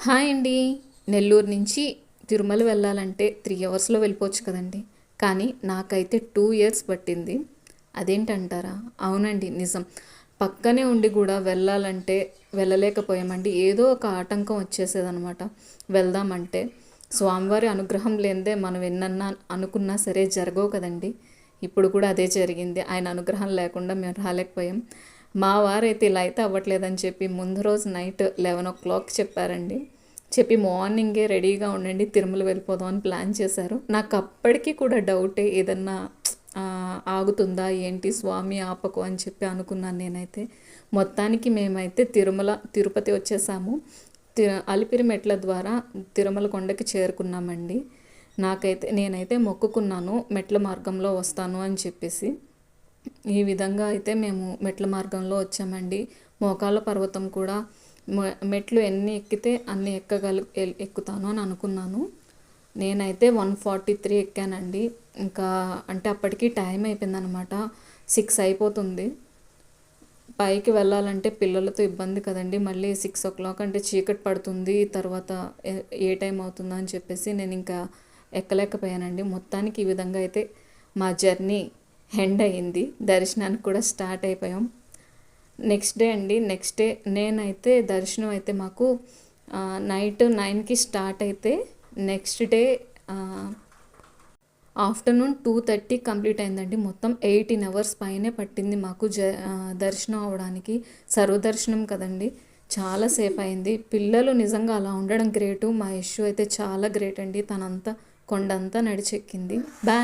Hi అండి. నెల్లూరు నుంచి తిరుమల వెళ్ళాలంటే 3 అవర్స్‌లో వెళ్ళిపోవచ్చు కదండీ! కానీ నాకైతే 2 ఇయర్స్ పట్టింది. అదేంటంటారా? అవునండి, నిజం. పక్కనే ఉండి కూడా వెళ్ళాలంటే వెళ్ళలేకపోయామండి. ఏదో ఒక ఆటంకం వచ్చేసేదనమాట వెళ్దామంటే. స్వామివారి అనుగ్రహం లేనిదే మనం ఎన్నన్నా అనుకున్నా సరే జరగవు కదండీ! ఇప్పుడు కూడా అదే జరిగింది. ఆయన అనుగ్రహం లేకుండా మేము రాలేకపోయాం. మా వారైతే ఇలా అయితే అవ్వట్లేదని చెప్పి ముందు రోజు నైట్ 11:00 చెప్పారండి. చెప్పి మార్నింగే రెడీగా ఉండండి, తిరుమల వెళ్ళిపోదాం అని ప్లాన్ చేశారు. నాకు అప్పటికి కూడా డౌటే, ఏదన్నా ఆగుతుందా ఏంటి, స్వామి ఆపకు అని చెప్పి అనుకున్నాను నేనైతే. మొత్తానికి మేమైతే తిరుపతి వచ్చేసాము. అలిపిరి మెట్ల ద్వారా తిరుమల కొండకి చేరుకున్నామండి. నేనైతే మొక్కుకున్నాను, మెట్ల మార్గంలో వస్తాను అని చెప్పేసి. ఈ విధంగా అయితే మేము మెట్ల మార్గంలో వచ్చామండి. మోకాళ్ళ పర్వతం కూడా మెట్లు ఎన్ని ఎక్కితే అన్ని ఎక్కుతాను అని అనుకున్నాను. నేనైతే 143 ఎక్కానండి. ఇంకా అంటే అప్పటికి టైం అయిపోయిందనమాట, 6 అయిపోతుంది. పైకి వెళ్ళాలంటే పిల్లలతో ఇబ్బంది కదండి. మళ్ళీ 6:00 అంటే చీకటి పడుతుంది, తర్వాత ఏ టైం అవుతుందో అని చెప్పేసి నేను ఇంకా ఎక్కలేకపోయానండి. మొత్తానికి ఈ విధంగా అయితే మా జర్నీ ఎండ్ అయ్యింది. దర్శనానికి కూడా స్టార్ట్ అయిపోయాం. నెక్స్ట్ డే నేనైతే దర్శనం అయితే మాకు నైట్ 9కి స్టార్ట్ అయితే నెక్స్ట్ డే ఆఫ్టర్నూన్ 2:30 కంప్లీట్ అయిందండి. మొత్తం 18 అవర్స్ పైనే పట్టింది మాకు దర్శనం అవ్వడానికి. సర్వదర్శనం కదండి, చాలా సేపు అయింది. పిల్లలు నిజంగా అలా ఉండడం గ్రేటు. మా యశ్షు అయితే చాలా గ్రేట్ అండి, తనంతా కొండంతా నడిచెక్కింది. బాయ్.